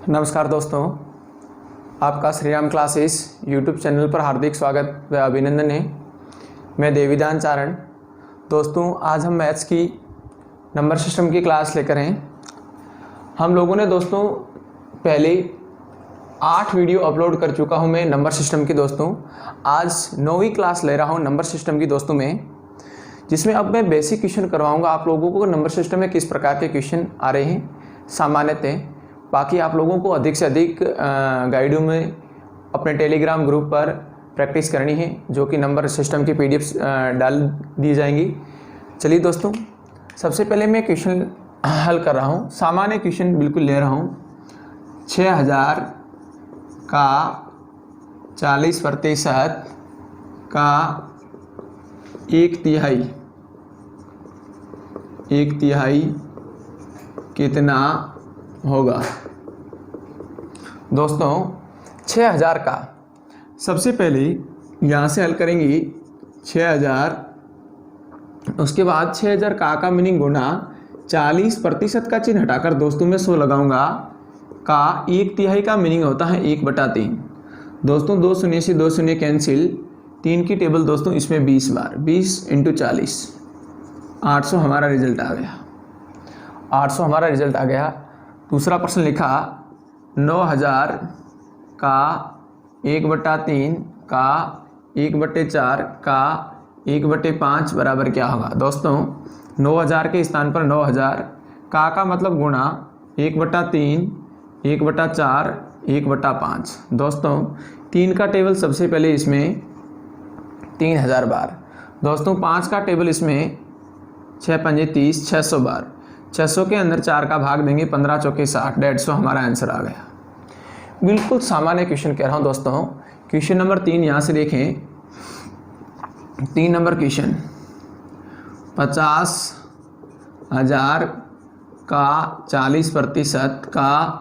नमस्कार दोस्तों, आपका Shri Ram classes YouTube channel पर हार्दिक स्वागत व अभिनंदन है। मैं देवीदान चारण। दोस्तों, आज हम मैथ्स की नंबर सिस्टम की क्लास लेकर हैं। हम लोगों ने दोस्तों पहले 8 वीडियो अपलोड कर चुका हूं मैं नंबर सिस्टम की। दोस्तों, आज 9वीं क्लास ले रहा हूं नंबर सिस्टम की दोस्तों में, जिसमें अब मैं बेसिक क्वेश्चन करवाऊंगा आप लोगों को। नंबर सिस्टम में किस प्रकार के क्वेश्चन आ रहे हैं सामान्यतः, बाकी आप लोगों को अधिक से अधिक गाइडों में अपने टेलीग्राम ग्रुप पर प्रैक्टिस करनी है, जो कि नंबर सिस्टम की पीडीएफ डाल दी जाएंगी। चलिए दोस्तों, सबसे पहले मैं क्वेश्चन हल कर रहा हूँ। सामान्य क्वेश्चन बिल्कुल ले रहा हूँ। 6000 का 40% का 1/3 कितना होगा। दोस्तों, 6000 का सबसे पहले यहाँ से हल करेंगे 6000, उसके बाद 6000 का मीनिंग गुना 40% का चिन्ह हटाकर दोस्तों मैं 100 लगाऊंगा। का 1/3 का मीनिंग होता है 1/3। दोस्तों 2 शून्य से 2 शून्य कैंसिल, 3 की टेबल दोस्तों इसमें 20 बार, 20 × 40, 800 हमारा रिजल्ट आ गया। 800 हमारा रिजल्ट आ गया। दूसरा प्रश्न लिखा 9000 का 1/3 का 1/4 का 1/5 बराबर क्या होगा। दोस्तों 9000 के स्थान पर 9000 का मतलब गुणा 1/3, 1/4, 1/5। दोस्तों 3 का टेबल सबसे पहले इसमें 3000 बार। दोस्तों 5 का टेबल इसमें 6 पंजे 30, 600 बार। 600 के अंदर 4 का भाग देंगे, 15 चौके 60, 150 हमारा आंसर आ गया। बिल्कुल सामान्य क्वेश्चन कह रहा हूँ दोस्तों। क्वेश्चन नंबर 3 यहाँ से देखें। 3 नंबर क्वेश्चन, 50,000 का 40% का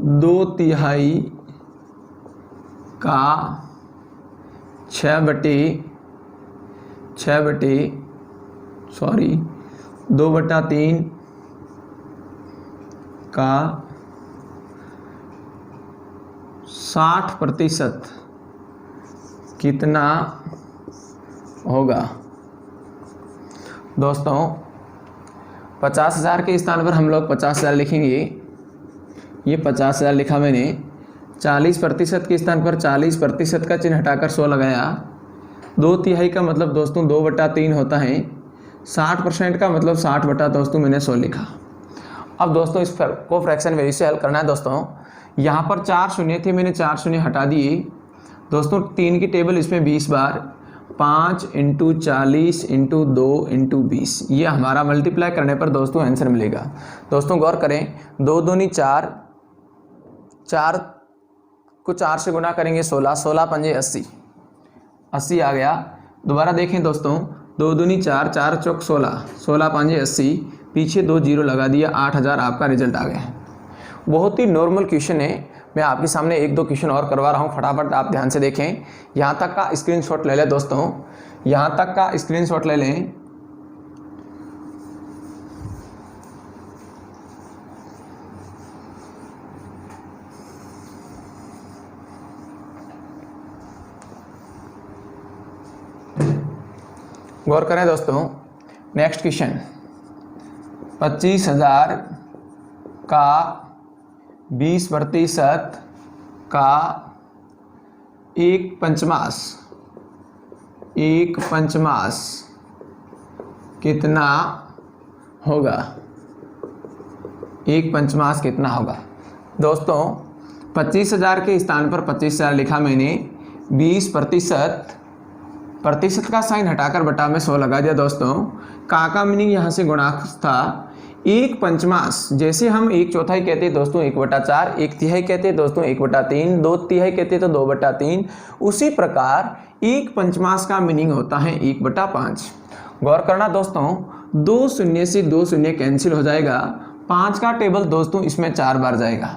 2/3 का 2/3 का 60% कितना होगा। दोस्तों 50,000 के स्थान पर हम लोग 50,000 लिखेंगे। ये 50,000 लिखा मैंने। 40% के स्थान पर 40% का चिन्ह हटाकर 100 लगाया। 2/3 का मतलब दोस्तों 2/3 होता है। 60% का मतलब 60 दोस्तों मैंने 100 लिखा। अब दोस्तों इस को फ्रैक्शन वैल्यू से हल करना है। दोस्तों यहाँ पर 4 शून्य थे, मैंने 4 शून्य हटा दिए। दोस्तों 3 की टेबल इसमें 20 बार, 5 × 40 × 2 × 20। ये हमारा मल्टीप्लाई करने पर दोस्तों आंसर मिलेगा। दोस्तों गौर करें, 2 दूनी 4, 4 को 4 से गुना करेंगे 16, 16 पंजे 80, 80 आ गया। दोबारा देखें दोस्तों, 2 दूनी 4, 4 चौक 16, 16 पंजे 80, पीछे 2 जीरो लगा दिया, 8000 आपका रिजल्ट आ गया। बहुत ही नॉर्मल क्वेश्चन है। मैं आपके सामने 1-2 क्वेश्चन और करवा रहा हूँ, फटाफट आप ध्यान से देखें। यहाँ तक का स्क्रीनशॉट ले लें दोस्तों, यहाँ तक का स्क्रीनशॉट ले लें। गौर करें दोस्तों। नेक्स्ट क्वेश्चन, 25,000 का 20% का 1/5 कितना होगा। 1/5 कितना होगा। दोस्तों 25,000 के स्थान पर 25,000 लिखा मैंने। 20% का साइन हटाकर बटा में 100 लगा दिया। दोस्तों का मीनिंग यहाँ से गुणांक था 1/5। जैसे हम 1/4 कहते हैं दोस्तों 1/4, 1/3 कहते हैं दोस्तों 1/3, 2/3 कहते हैं तो 2/3, उसी प्रकार 1/5 का मीनिंग होता है 1/5। गौर करना दोस्तों, 2 शून्य से 2 शून्य कैंसिल हो जाएगा। 5 का टेबल दोस्तों इसमें 4 बार जाएगा।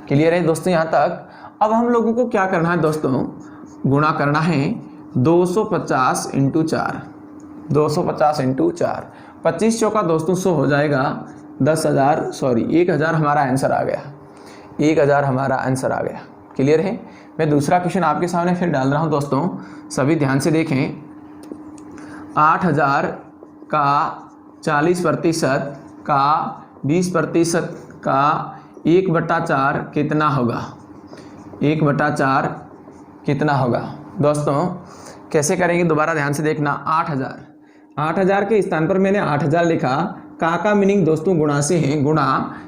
क्लियर है दोस्तों यहाँ तक। अब हम लोगों को क्या करना है दोस्तों, गुणा करना है 250 × 4, 250 × 4, 25 चौका दोस्तों 100 हो जाएगा 10,000 1000 हमारा आंसर आ गया। 1000 हमारा आंसर आ गया। क्लियर है। मैं दूसरा क्वेश्चन आपके सामने फिर डाल रहा हूँ दोस्तों, सभी ध्यान से देखें। 8000 का 40% का 20% का 1/4 कितना होगा? 1/4 कितना होगा? दोस्तों कैसे करेंगे दोबारा ध्यान से देखना। 8000 के स्थान पर मैंने 8000 लिखा। का मीनिंग दोस्तों गुणा से है, गुणा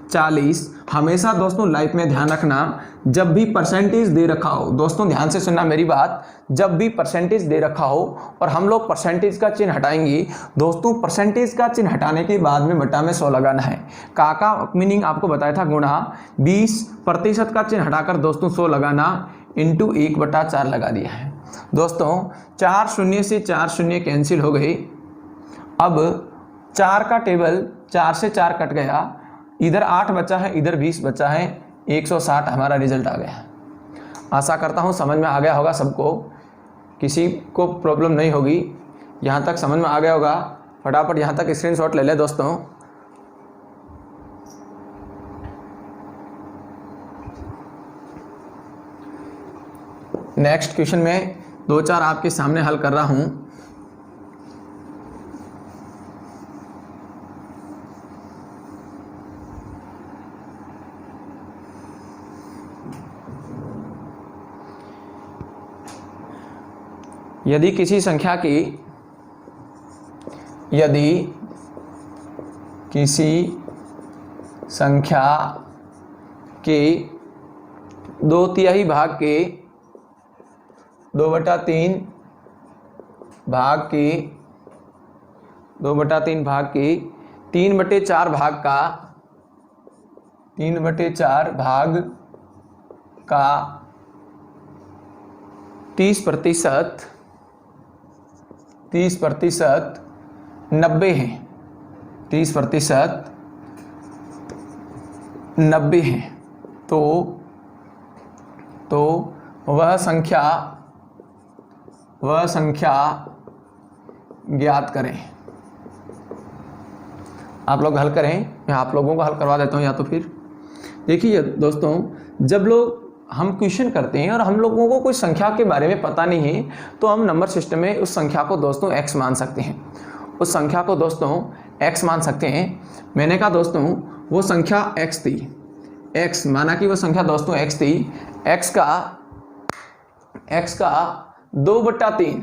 40। हमेशा दोस्तों लाइफ में ध्यान रखना, जब भी परसेंटेज दे रखा हो, दोस्तों ध्यान से सुनना मेरी बात, जब भी परसेंटेज दे रखा हो और हम लोग परसेंटेज का चिन्ह हटाएंगे दोस्तों, परसेंटेज का चिन्ह हटाने के बाद में बटा में 100 लगाना है। का मीनिंग आपको बताया था गुणा, 20% का चिन्ह हटाकर दोस्तों 100 लगाना, इंटू 1/4 लगा दिया है। दोस्तों 4 शून्य से 4 शून्य कैंसिल हो गए। अब 4 का टेबल 4 से 4 कट गया, इधर 8 बचा है, इधर 20 बचा है, 160 हमारा रिजल्ट आ गया। आशा करता हूँ समझ में आ गया होगा सबको, किसी को प्रॉब्लम नहीं होगी। यहाँ तक समझ में आ गया होगा, फटाफट यहाँ तक स्क्रीनशॉट ले ले दोस्तों। नेक्स्ट क्वेश्चन में 2-4 आपके सामने हल कर रहा हूँ। यदि किसी संख्या के 2/3 भाग के 2/3 भाग के 2/3 भाग के 3/4 भाग का 3/4 भाग का 30% 90 है, 30% 90 है, तो वह संख्या ज्ञात करें। आप लोग हल करें, मैं आप लोगों को हल करवा देता हूँ या तो फिर। देखिए दोस्तों, जब लोग हम क्वेश्चन करते हैं और हम लोगों को कोई संख्या के बारे में पता नहीं है, तो हम नंबर सिस्टम में उस संख्या को दोस्तों x मान सकते हैं, उस संख्या को दोस्तों x मान सकते हैं। मैंने कहा दोस्तों वो संख्या x थी, x माना कि वो संख्या दोस्तों x थी। x का 2/3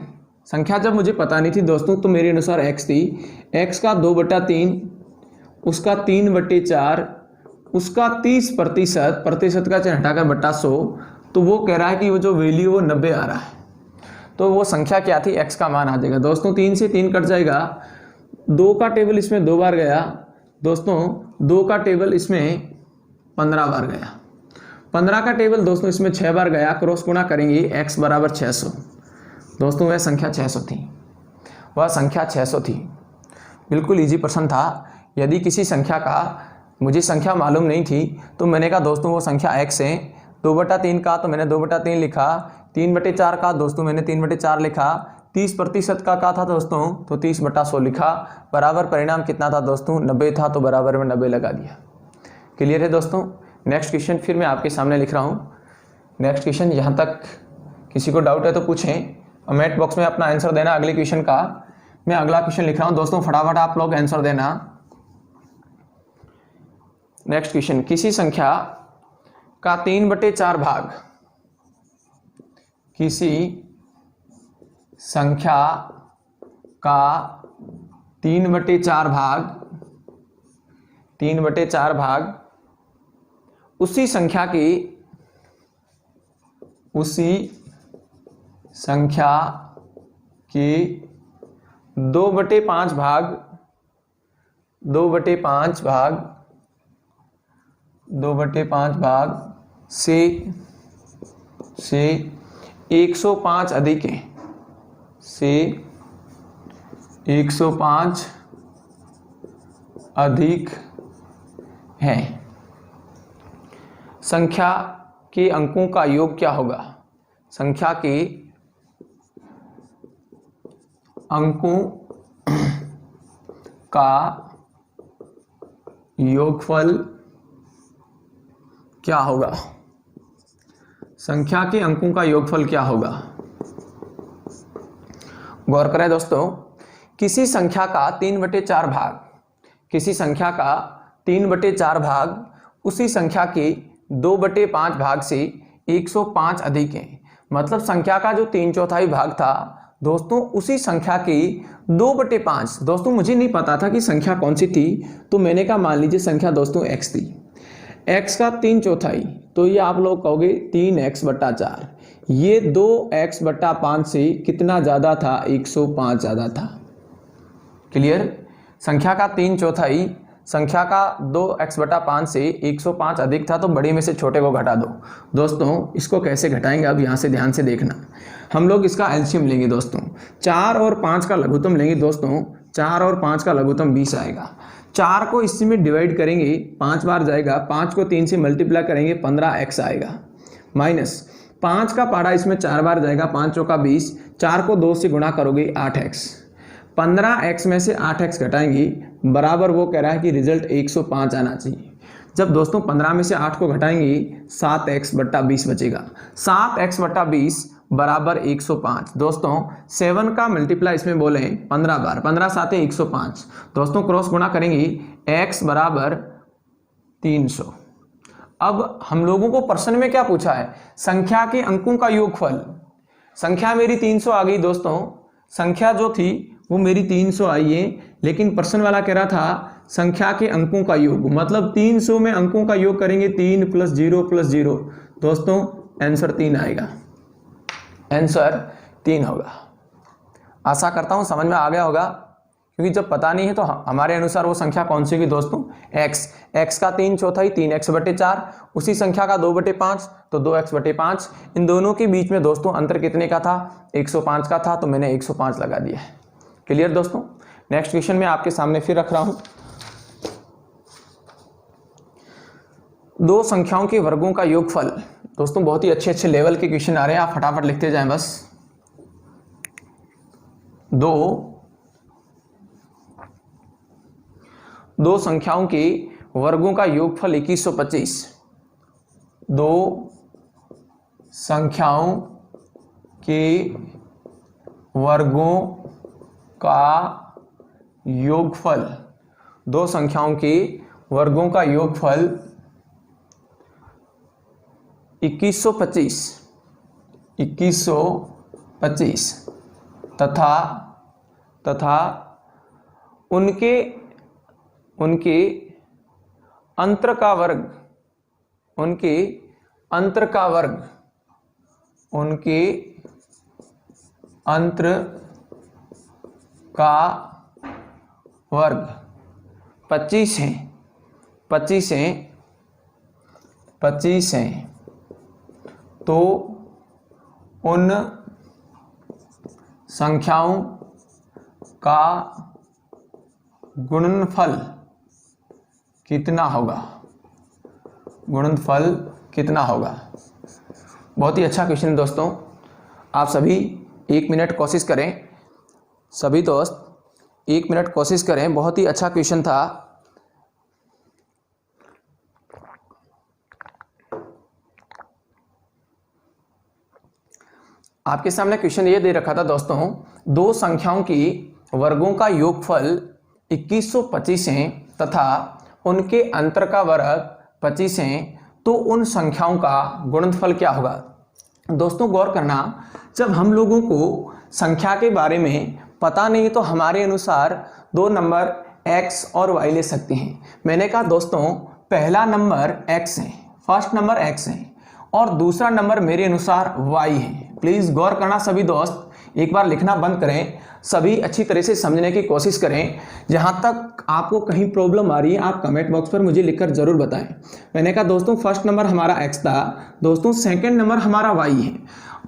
संख्या जब मुझे पता नहीं थी दोस्तों, तो मेरे अनुसार x थी। x का 2/3, उसका 3/4, उसका 30% का चिन्ह हटाकर बटा 100, तो वो कह रहा है कि वो जो वैल्यू वो 90 आ रहा है। तो वो संख्या क्या थी? x का मान आ जाएगा दोस्तों। 3 से 3 कट जाएगा, 2 का टेबल इसमें 2 बार गया दोस्तों, 2 का टेबल इसमें 15 बार गया, 15 का टेबल दोस्तों इसमें 6 बार गया। क्रॉस गुणा करेंगे, x बराबर 600 दोस्तों, वह संख्या 600 थी, वह संख्या 600 थी। बिल्कुल इजी प्रश्न था। यदि किसी संख्या का, मुझे संख्या मालूम नहीं थी, तो मैंने कहा दोस्तों वो संख्या x है। 2/3 का तो मैंने 2/3 लिखा, 3/4 का दोस्तों मैंने 3/4 लिखा, 30% का था दोस्तों, तो 30/100 लिखा। बराबर परिणाम कितना था दोस्तों? 90 था, तो बराबर में 90 लगा दिया। क्लियर है दोस्तों। नेक्स्ट क्वेश्चन फिर मैं आपके सामने लिख रहा हूँ। नेक्स्ट क्वेश्चन, यहाँ तक किसी को डाउट है तो पूछें, कमेंट बॉक्स में अपना आंसर देना अगले क्वेश्चन का। मैं अगला क्वेश्चन लिख रहा हूँ दोस्तों, फटाफट आप लोग आंसर देना। नेक्स्ट क्वेश्चन, किसी संख्या का 3/4 भाग, किसी संख्या का 3/4 भाग उसी संख्या के 2/5 भाग से 105 अधिक है, से 105 अधिक है। संख्या के अंकों का योग क्या होगा? संख्या के अंकों का योगफल क्या होगा? संख्या के अंकों का योगफल क्या होगा? गौर करें दोस्तों, किसी संख्या का 3/4 भाग, किसी संख्या का 3/4 भाग उसी संख्या के 2/5 भाग से 105 अधिक है। मतलब संख्या का जो 3/4 भाग था दोस्तों, उसी संख्या के 2/5। दोस्तों मुझे नहीं पता था कि संख्या कौन सी थी, तो मैंने कहा मान लीजिए संख्या दोस्तों x थी, x का 3/4, तो ये आप लोग कहोगे 3x/4। ये 2x/5 से कितना ज़्यादा था? 105 ज़्यादा था। क्लियर? संख्या का 3/4 संख्या का 2x/5 से 105 अधिक था, तो बड़े में से छोटे को घटा दो। दोस्तों इसको कैसे घटाएंगे, अब यहाँ से ध्यान से देखना। हम लोग इसका एलसीएम लेंगे दोस्तों, 4 और 5 का लघुत्तम लेंगे दोस्तों। 4 और 5 का लघुत्तम 20 आएगा। 4 को इससे में डिवाइड करेंगे, 5 बार जाएगा, 5 को 3 से मल्टीप्लाई करेंगे, 15x आएगा। माइनस 5 का पारा इसमें 4 बार जाएगा, 5 चौका 20, 4 को 2 से गुणा करोगे 8x। 15x में से 8x घटाएंगे, बराबर वो कह रहा है कि रिजल्ट 105 आना चाहिए। जब दोस्तों 15 में से 8 को घटाएंगे 7x/20 बचेगा। 7x/20 बराबर 105। दोस्तों 7 का मल्टीप्लाई इसमें बोले 15 बार, 15 7 105। दोस्तों क्रॉस गुणा करेंगे, x बराबर 300। अब हम लोगों को प्रश्न में क्या पूछा है? संख्या के अंकों का योगफल। संख्या मेरी 300 आ गई दोस्तों, संख्या जो थी वो मेरी 300 आई है, लेकिन प्रश्न वाला कह रहा था संख्या के अंकों का योग। मतलब 300 में अंकों का योग करेंगे 3 + 0 + 0। दोस्तों आंसर 3 आएगा, आंसर 3 होगा। आशा करता हूं समझ में आ गया होगा, क्योंकि जब पता नहीं है तो हमारे अनुसार वो संख्या कौन सी होगी दोस्तों? x का 3/4 3x/4, उसी संख्या का 2/5 तो 2x/5। इन दोनों के बीच में दोस्तों अंतर कितने का था? 105 का था, तो मैंने 105 लगा दिया है। क्लियर दोस्तों? नेक्स्ट क्वेश्चन में आपके सामने फिर रख रहा हूं। दो संख्याओं के वर्गों का योगफल। दोस्तों बहुत ही अच्छे अच्छे लेवल के क्वेश्चन आ रहे हैं, आप फटाफट लिखते जाएं बस। दो संख्याओं के वर्गों का योगफल 2125। दो संख्याओं के वर्गों का योगफल, दो संख्याओं के वर्गों का योगफल 2125 तथा उनके अंतर का वर्ग, उनके अंतर का वर्ग 25 हैं। 25 हैं। तो उन संख्याओं का गुणनफल कितना होगा? गुणनफल कितना होगा? बहुत ही अच्छा क्वेश्चन दोस्तों। आप सभी 1 मिनट कोशिश करें, सभी दोस्त 1 मिनट कोशिश करें। बहुत ही अच्छा क्वेश्चन था। आपके सामने क्वेश्चन ये दे रखा था दोस्तों, दो संख्याओं की वर्गों का योगफल 2125 हैं तथा उनके अंतर का वर्ग 25 हैं, तो उन संख्याओं का गुणनफल क्या होगा? दोस्तों गौर करना, जब हम लोगों को संख्या के बारे में पता नहीं तो हमारे अनुसार दो नंबर x और y ले सकते हैं। मैंने कहा दोस्तों पहला नंबर x है, फर्स्ट नंबर x है, और दूसरा नंबर मेरे अनुसार y है। प्लीज गौर करना सभी दोस्त, एक बार लिखना बंद करें, सभी अच्छी तरह से समझने की कोशिश करें। जहां तक आपको कहीं प्रॉब्लम आ रही है आप कमेंट बॉक्स पर मुझे लिखकर जरूर बताएं। मैंने कहा दोस्तों फर्स्ट नंबर हमारा x था, दोस्तों सेकंड नंबर हमारा y है।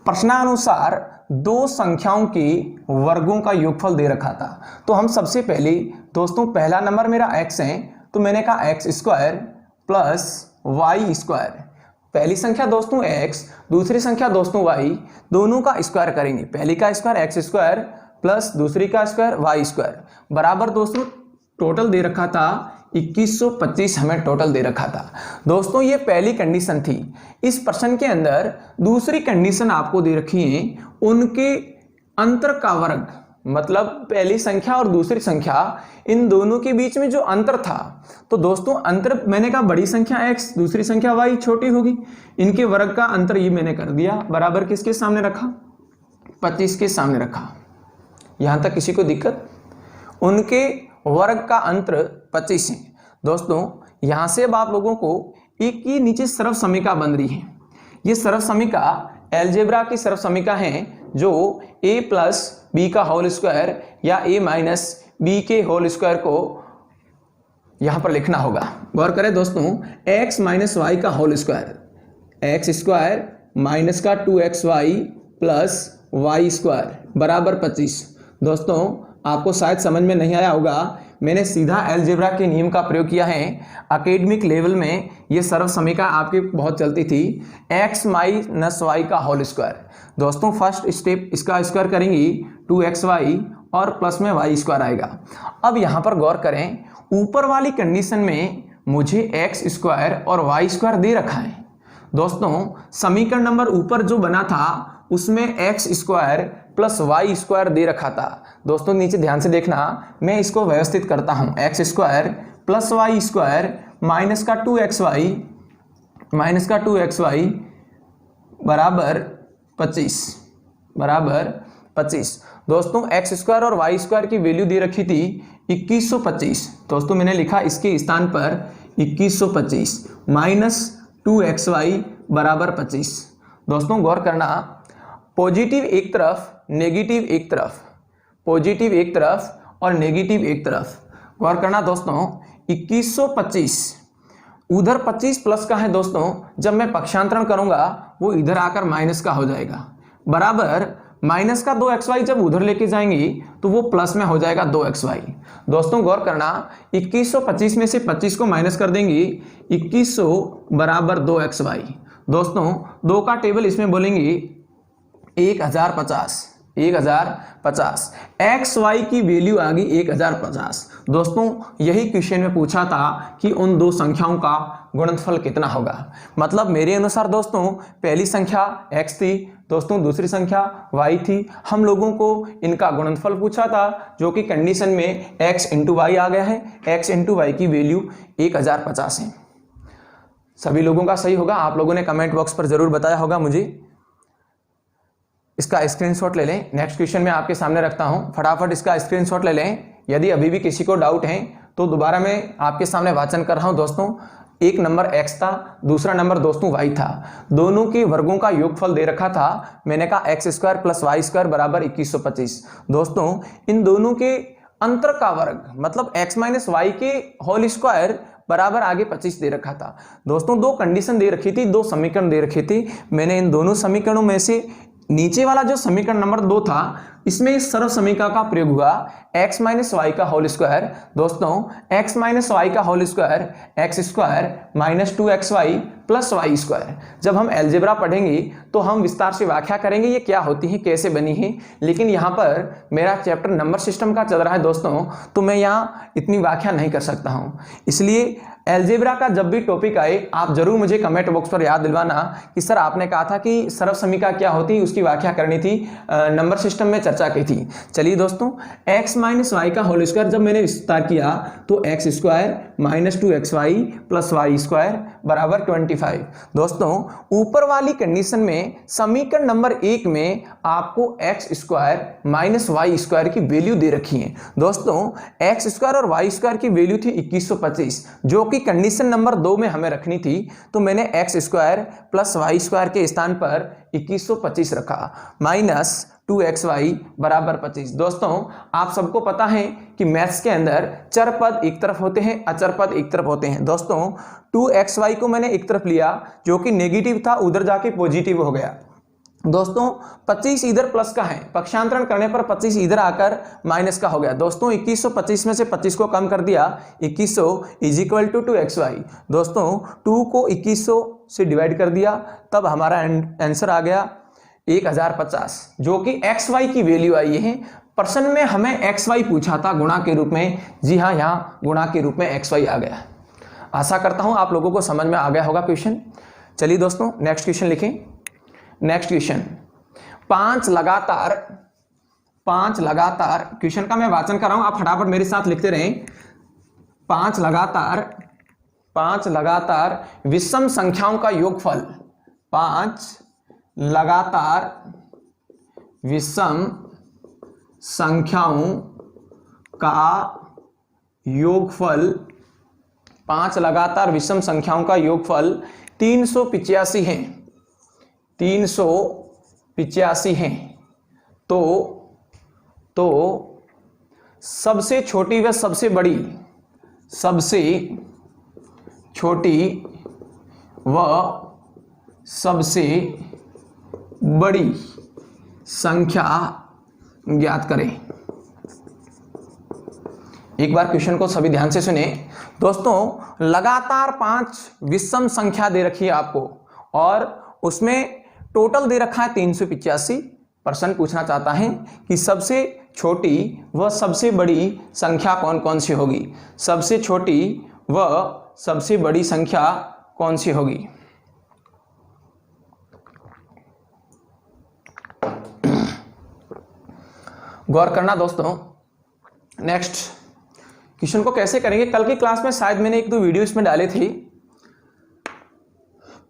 प्रश्नानुसार दो संख्याओं के वर्गों का योगफल दे रखा था, तो हम सबसे पहले दोस्तों पहला नंबर मेरा x है, तो मैंने कहा x² + y²। पहली संख्या दोस्तों x, दूसरी संख्या दोस्तों y, दोनों का स्क्वायर करेंगे। पहली का स्क्वायर x² प्लस दूसरी का स्क्वायर y² बराबर दोस्तों टोटल दे रखा था 2125 हमें टोटल दे रखा था। दोस्तों ये पहली कंडीशन थी। इस प्रश्न के अंदर दूसरी कंडीशन आपको दे रखी है, उनके अंतर का वर्ग, मतलब पहली संख्या और दूसरी संख्या इन दोनों के बीच में जो अंतर था, तो दोस्तों अंतर मैंने कहा बड़ी संख्या x दूसरी संख्या y छोटी होगी, इनके वर्ग का अंतर ये मैंने कर दिया, बराबर किसके सामने रखा, 25 के सामने रखा। यहां तक किसी को दिक्कत? उनके वर्ग का अंतर 25 है। दोस्तों यहां से अब आप लोगों को एक ये नीचे सरल समीकरण बन रही है, ये सरल समीकरण अलजेब्रा की सरल समीकरण है, जो a प्लस बी का होल स्क्वायर या a माइनस बी के होल स्क्वायर को यहां पर लिखना होगा। गौर करें दोस्तों, x माइनस वाई का whole square, x square minus का 2xy प्लस वाई स्क्वायर बराबर 25। दोस्तों आपको शायद समझ में नहीं आया होगा, मैंने सीधा अलजेब्रा के नियम का प्रयोग किया है। एकेडमिक लेवल में ये सर्व समीकरण आपकी बहुत चलती थी, x माइनस वाई का होल स्क्वायर। दोस्तों फर्स्ट स्टेप इसका स्क्वायर करेंगी 2xy और प्लस में y स्क्वायर आएगा। अब यहाँ पर गौर करें, ऊपर वाली कंडीशन में मुझे x स्क्वायर और y स्क्वायर दे रखा है। दोस्तों समीकरण नंबर ऊपर जो बना था उसमें x square plus y square दे रखा था। दोस्तों नीचे ध्यान से देखना, मैं इसको व्यवस्थित करता हूं, x square plus y square minus का 2xy बराबर 25। दोस्तों एक्स स्क्वायर और वाई स्क्वायर की वैल्यू दे रखी थी 2125। दोस्तों मैंने लिखा इसके स्थान पर 2125 माइनस 2xy बराबर 25। दोस्तों गौर करना, पॉजिटिव एक तरफ नेगेटिव एक तरफ, पॉजिटिव एक तरफ और नेगेटिव एक तरफ। गौर करना दोस्तों, 2125 उधर 25 प्लस का है। दोस्तों जब मैं पक्षांतरण करूंगा वो इधर आकर माइनस का हो जाएगा, बराबर माइनस का 2xy जब उधर लेके जाएंगी तो वो प्लस में हो जाएगा 2xy। दोस्तों गौर करना, 2125 में से 25 को माइनस कर देंगी, 2100 बराबर 2xy। दोस्तों 2 का टेबल इसमें बोलेंगे 1050 एक्स वाई की वैल्यू आ गई 1050। दोस्तों यही क्वेश्चन में पूछा था कि उन दो संख्याओं का गुणनफल कितना होगा। मतलब मेरे अनुसार दोस्तों पहली संख्या x थी, दोस्तों दूसरी संख्या y थी, हम लोगों को इनका गुणनफल पूछा था, जो कि कंडीशन में x इंटू वाई आ गया है। x इंटू वाई की वैल्यू 1050 है। सभी लोगों का सही होगा, आप लोगों ने कमेंट बॉक्स पर जरूर बताया होगा मुझे। इसका स्क्रीनशॉट ले लें, नेक्स्ट क्वेश्चन मैं आपके सामने रखता हूं, फटाफट इसका स्क्रीनशॉट ले लें। यदि अभी भी किसी को डाउट है तो दोबारा मैं आपके सामने वाचन कर रहा हूं। दोस्तों एक नंबर x था, दूसरा नंबर दोस्तों y था, दोनों के वर्गों का योगफल दे रखा था। मैंने कहा x square plus y square बराबर 2125। दोस्तों इन दोनों के अंतर का वर्ग, मतलब x माइनस वाई के होल स्क्वायर बराबर आगे 25 दे रखा था। दोस्तों दो कंडीशन दे रखी थी, दो समीकरण दे रखे थे। मैंने इन दोनों समीकरणों में से नीचे वाला जो समीकरण नंबर 2 था, इसमें इस सर्व समीकरण का प्रयोग हुआ x माइनस वाई का होल स्क्वायर। दोस्तों x माइनस वाई का whole square x square minus 2xy plus y square. जब हम अलजेब्रा पढ़ेंगे तो हम विस्तार से व्याख्या करेंगे ये क्या होती है, कैसे बनी है। लेकिन यहाँ पर मेरा चैप्टर नंबर सिस्टम का चल रहा है दोस्तों, तो मैं यहाँ इतनी व्याख्या नहीं कर सकता हूँ। इसलिए अलजेब्रा का जब भी टॉपिक आए आप जरूर मुझे कमेंट बॉक्स पर याद दिलवाना कि सर आपने कहा था कि सर्व समीकरण क्या होती है, उसकी व्याख्या करनी थी, नंबर सिस्टम में चर्चा की थी। चलिए दोस्तों, x माइनस वाई का होल स्क्वायर जब मैंने विस्तार किया तो x square minus 2xy plus y square बराबर 25। दोस्तों ऊपर वाली कंडीशन में समीकरण नंबर 1 में आपको x square minus y square की वैल्यू दे रखी है। दोस्तों एक्स स्क्वायर और वाई स्क्वायर की वैल्यू थी 2125, जो कि कंडीशन नंबर 2 में हमें रखनी थी। तो मैंने x square plus y square के स्थान पर 2125 रखा, माइनस 2xy बराबर 25। दोस्तों आप सबको पता है कि मैथ्स के अंदर चर पद एक तरफ होते हैं, अचर पद एक तरफ होते हैं। दोस्तों 2xy को मैंने एक तरफ लिया, जो कि नेगेटिव था, उधर जाके पॉजिटिव हो गया। दोस्तों 25 इधर प्लस का है, पक्षांतरण करने पर 25 इधर आकर माइनस का हो गया। दोस्तों 2125 में से 25 को कम कर दिया, 2100 इज इक्वल टू 2xy। दोस्तों 2 को 2100 से डिवाइड कर दिया, तब हमारा आंसर आ गया 1050, जो कि एक्स वाई की वैल्यू आई है। प्रश्न में हमें एक्स वाई पूछा था गुणा के रूप में। जी हाँ, यहाँ गुणा के रूप में एक्स वाई आ गया। आशा करता हूं आप लोगों को समझ में आ गया होगा क्वेश्चन। चलिए दोस्तों नेक्स्ट क्वेश्चन लिखें। नेक्स्ट क्वेश्चन, पांच लगातार क्वेश्चन का मैं वाचन कर रहा हूं, आप फटाफट मेरे साथ लिखते रहें। पांच लगातार विषम संख्याओं का योगफल, पांच लगातार विषम संख्याओं का योगफल, पांच लगातार विषम संख्याओं का योगफल 385 है। 385 है। तो सबसे छोटी व सबसे बड़ी, सबसे छोटी व सबसे बड़ी संख्या ज्ञात करें। एक बार क्वेश्चन को सभी ध्यान से सुने। दोस्तों लगातार 5 विषम संख्या दे रखी है आपको और उसमें टोटल दे रखा है 385। प्रश्न पूछना चाहता है कि सबसे छोटी व सबसे बड़ी संख्या कौन कौन सी होगी। सबसे छोटी व सबसे बड़ी संख्या कौन सी होगी। गौर करना दोस्तों। नेक्स्ट क्वेश्चन को कैसे करेंगे, कल की क्लास में शायद मैंने एक दो वीडियो इसमें डाले थे।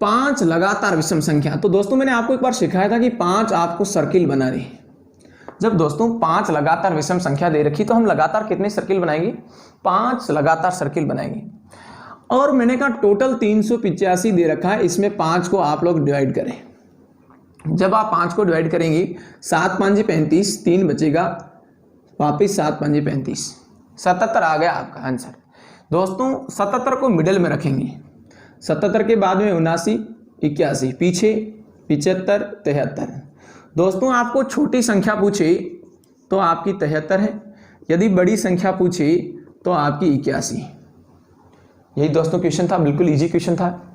5 लगातार विषम संख्या, तो दोस्तों मैंने आपको एक बार सिखाया था कि 5 आपको सर्किल बना रही। जब दोस्तों 5 लगातार विषम संख्या दे रखी तो हम लगातार कितने सर्किल बनाएंगे, 5 लगातार सर्किल बनाएंगे। और मैंने कहा टोटल 385 दे रखा है, इसमें 5 को आप लोग डिवाइड करें। जब आप 5 को डिवाइड करेंगे 7 5 35, 3 बचेगा, वापिस 7 5 35, 77 आ गया आपका आंसर। दोस्तों 77 को मिडिल में रखेंगे। 77 के बाद में 79, 81, पीछे 75, 73। दोस्तों आपको छोटी संख्या पूछे तो आपकी 73 है, यदि बड़ी संख्या पूछे तो आपकी 81। यही दोस्तों क्वेश्चन था, बिल्कुल इजी क्वेश्चन था।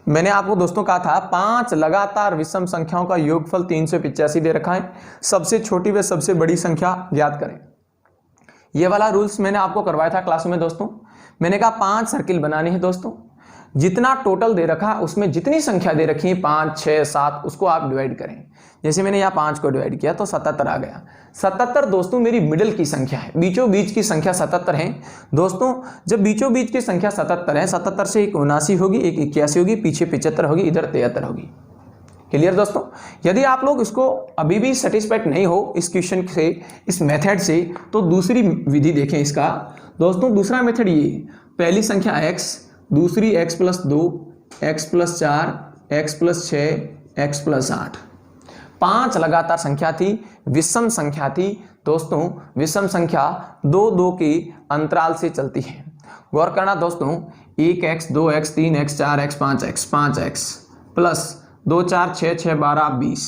मैंने आपको दोस्तों कहा था 5 लगातार विषम संख्याओं का योगफल 385 दे रखा है, सबसे छोटी व सबसे बड़ी संख्या ज्ञात करें। ये वाला रूल्स मैंने आपको करवाया था क्लास में दोस्तों। मैंने कहा 5 सर्किल बनानी है दोस्तों, जितना टोटल दे रखा उसमें जितनी संख्या दे रखी है 5 6 7 उसको आप डिवाइड करें। जैसे मैंने यहाँ 5 को डिवाइड किया तो 77 आ गया। 77 दोस्तों मेरी मिडिल की संख्या है, बीचों बीच की संख्या 77 है। दोस्तों जब बीचों बीच की संख्या 77 है, 77 से एक 79 होगी, एक 81 होगी, पीछे 75 होगी, इधर 73 होगी। क्लियर दोस्तों। यदि आप लोग इसको अभी भी सेटिस्फाइड नहीं हो इस क्वेश्चन से, इस मेथड से, तो दूसरी विधि देखें इसका। दोस्तों दूसरा मेथड ये, पहली संख्या x, दूसरी x + 2, x + 4, x + 6, x + 8। 5 लगातार संख्या थी, विषम संख्या थी। दोस्तों विषम संख्या 2 2 के अंतराल से चलती है। गौर करना दोस्तों, 1x 2x 3x 4x 5x 5x plus 2 4 6 6 12 20,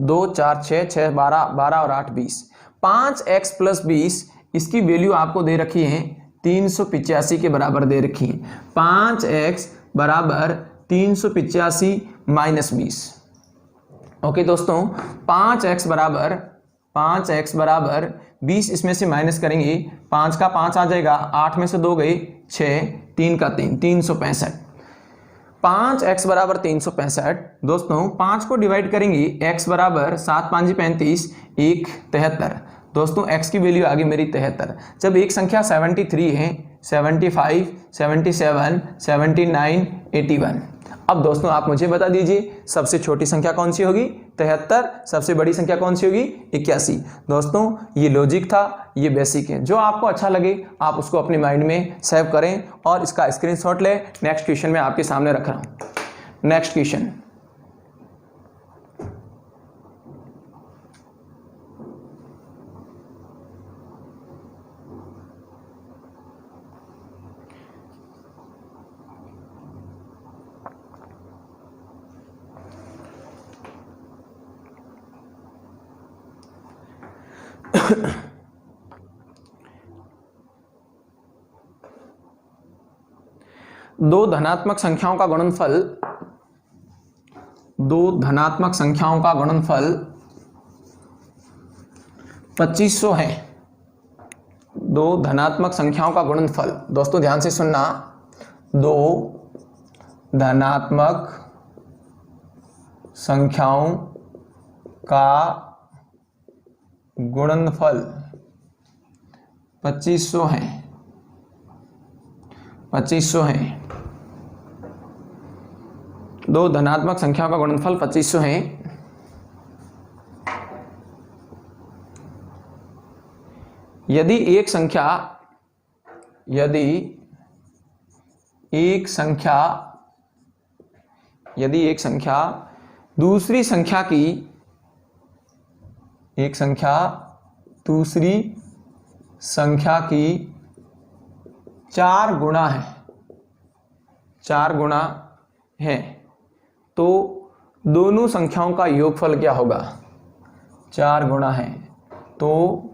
2 4 6 6 12 12 और 8 20, 5x + 20 इसकी वैल्यू आपको दे रखी है 385 के बराबर दे रखी है। 5x बराबर 385 - 20। ओके दोस्तों 5x बराबर 20, इसमें से माइनस करेंगे, 5 का 5 आ जाएगा, 8 में से 2 गए 6, 3 का 3, 365। 5x बराबर 365। दोस्तों 5 को डिवाइड करेंगे, x बराबर 7 5 35, 1 73। दोस्तों x की वैल्यू आ गई मेरी 73। जब एक संख्या 73 है, 75 77 79 81। अब दोस्तों आप मुझे बता दीजिए सबसे छोटी संख्या कौन सी होगी, 73, सबसे बड़ी संख्या कौन सी होगी, 81। दोस्तों ये लॉजिक था, ये बेसिक है। जो आपको अच्छा लगे आप उसको अपने माइंड में सेव करें और इसका स्क्रीनशॉट लें। नेक्स्ट क्वेश्चन मैं आपके सामने रख रहा हूं। नेक्स्ट क्वेश्चन, दो धनात्मक संख्याओं का गुणनफल दो धनात्मक संख्याओं का गुणनफल 2500 है। दो धनात्मक संख्याओं का गुणनफल, दोस्तों ध्यान से सुनना, दो धनात्मक संख्याओं का गुणनफल 2500 है। 2500 है। दो धनात्मक संख्याओं का गुणनफल 2500 है। यदि एक संख्या दूसरी संख्या की 4 गुना है, 4 गुना है, तो दोनों संख्याओं का योगफल क्या होगा? 4 गुना है तो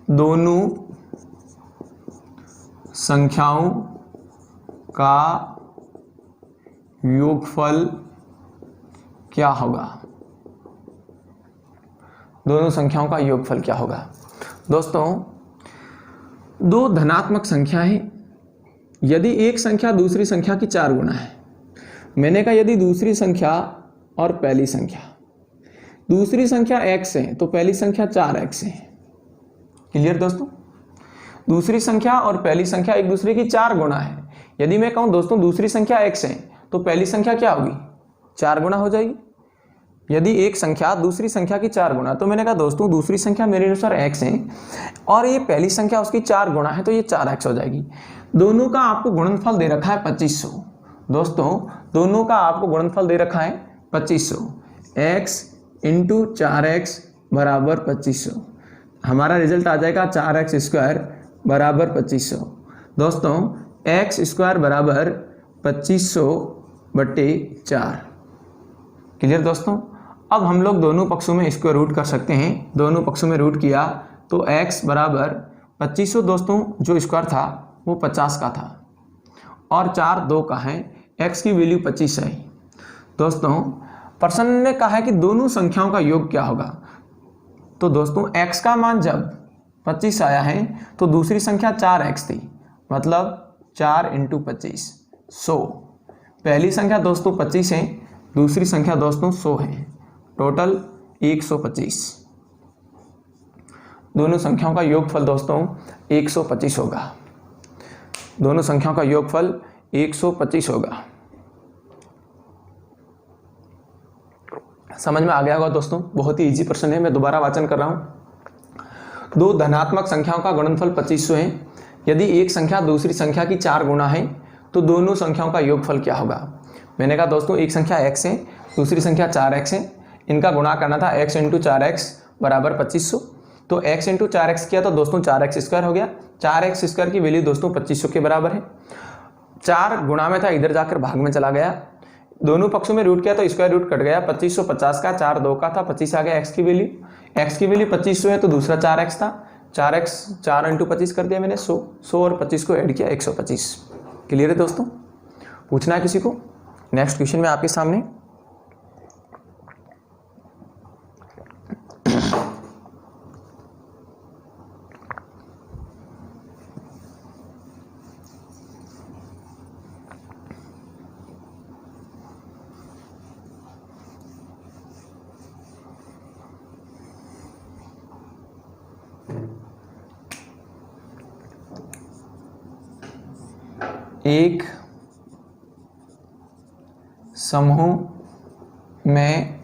दोनों संख्याओं का योगफल क्या होगा? दोनों संख्याओं का योगफल क्या होगा? दोस्तों, दो धनात्मक संख्या है, यदि एक संख्या दूसरी संख्या की 4 गुना है। मैंने कहा यदि दूसरी संख्या और पहली संख्या, दूसरी संख्या x है तो पहली संख्या 4x है। क्लियर दोस्तों? दूसरी संख्या और पहली संख्या एक दूसरे की 4 गुना है। यदि मैं कहूं दोस्तों दूसरी संख्या x है तो पहली संख्या क्या होगी? 4 गुना हो जाएगी। यदि एक संख्या दूसरी संख्या की 4 गुना, तो मैंने कहा दोस्तों दूसरी संख्या मेरे अनुसार x है और ये पहली संख्या उसकी 4 गुना है, तो ये 4x हो जाएगी। दोनों का आपको गुणनफल दे रखा है 2500। दोस्तों दोनों का आपको गुणनफल दे रखा है 2500। x इंटू 4x बराबर 2500। हमारा रिजल्ट आ जाएगा 4x स्क्वायर बराबर 2500। दोस्तों x स्क्वायर बराबर 2500 बटे 4। क्लियर दोस्तों? अब हम लोग दोनों पक्षों में स्क्वायर रूट कर सकते हैं। दोनों पक्षों में रूट किया तो x बराबर 2500, दोस्तों जो स्क्वायर था वो 50 का था और 4 2 का है, x की वैल्यू 25 है। दोस्तों प्रश्न ने कहा है कि दोनों संख्याओं का योग क्या होगा। तो दोस्तों x का मान जब 25 आया है तो दूसरी संख्या 4x थी, मतलब 4 इंटू 25 100। पहली संख्या दोस्तों 25 है, दूसरी संख्या दोस्तों 100 है, टोटल 125। दोनों संख्याओं का योगफल दोस्तों 125 होगा। दोनों संख्याओं का योगफल 125 होगा। समझ में आ गया होगा दोस्तों? बहुत ही इजी प्रश्न है, मैं दोबारा वाचन कर रहा हूं। दो धनात्मक संख्याओं का गुणनफल 2500 है। यदि एक संख्या दूसरी संख्या की 4 गुना है तो दोनों संख्याओं का योगफल क्या होगा? मैंने कहा दोस्तों एक संख्या x है, दूसरी संख्या 4x है, इनका गुणा करना था x इंटू 4x बराबर 2500। तो x इंटू 4x किया तो दोस्तों 4x स्क्वायर हो गया। 4x स्क्वायर की वैल्यू दोस्तों 2500 के बराबर है। 4 गुणा में था, इधर जाकर भाग में चला गया। दोनों पक्षों में रूट किया तो स्क्वायर रूट कट गया। 2550 का 4 2 का था, 25 आ गया x की वैल्यू। x की वैल्यू 2500 है तो दूसरा 4x था, 4x 4 इंटू 25 कर दिया मैंने 100। 100 और 25 को ऐड किया 125। क्लियर है दोस्तों? पूछना है किसी को? नेक्स्ट क्वेश्चन में आपके सामने एक समूह में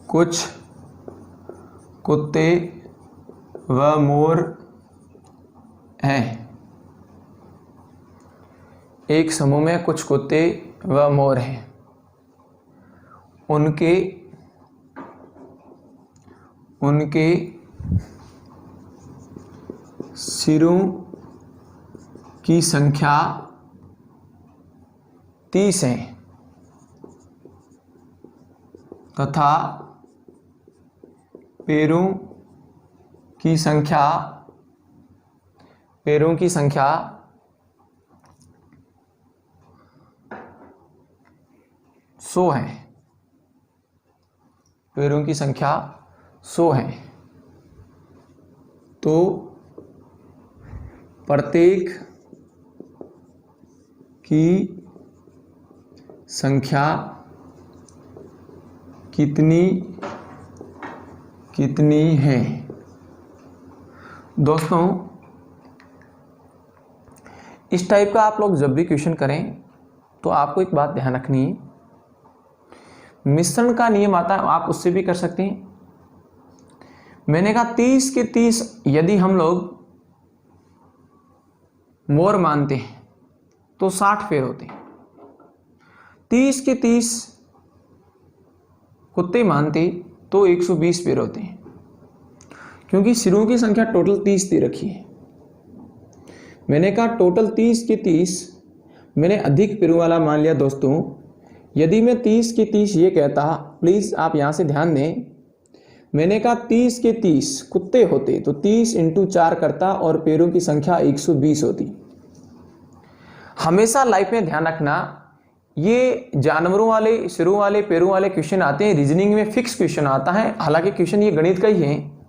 कुछ कुत्ते व मोर हैं। एक समूह में कुछ कुत्ते व मोर हैं। उनके सिरों की संख्या 30 है तथा पैरों की संख्या 100 100 है, पैरों की संख्या 100 है, तो प्रत्येक की संख्या कितनी कितनी है। दोस्तों इस टाइप का आप लोग जब भी क्वेश्चन करें तो आपको एक बात ध्यान रखनी है, मिश्रण का नियम आता है, आप उससे भी कर सकते हैं। मैंने कहा 30 के 30 यदि हम लोग मोर मानते हैं तो 60 पैर होते हैं, 30 के 30 कुत्ते मानते तो 120 पैर होते हैं, क्योंकि सिरों की संख्या टोटल 30 दे रखी है। मैंने कहा टोटल 30 के 30 मैंने अधिक पैरों वाला मान लिया। दोस्तों यदि मैं 30 के 30 ये कहता, प्लीज़ आप यहाँ से ध्यान दें, मैंने कहा 30 के 30 कुत्ते होते तो 30 × 4 करता और पैरों की संख्या 120 होती। हमेशा लाइफ में ध्यान रखना, ये जानवरों वाले सिरों वाले पैरों वाले क्वेश्चन आते हैं, रीजनिंग में फिक्स क्वेश्चन आता है। हालांकि क्वेश्चन ये गणित का ही है,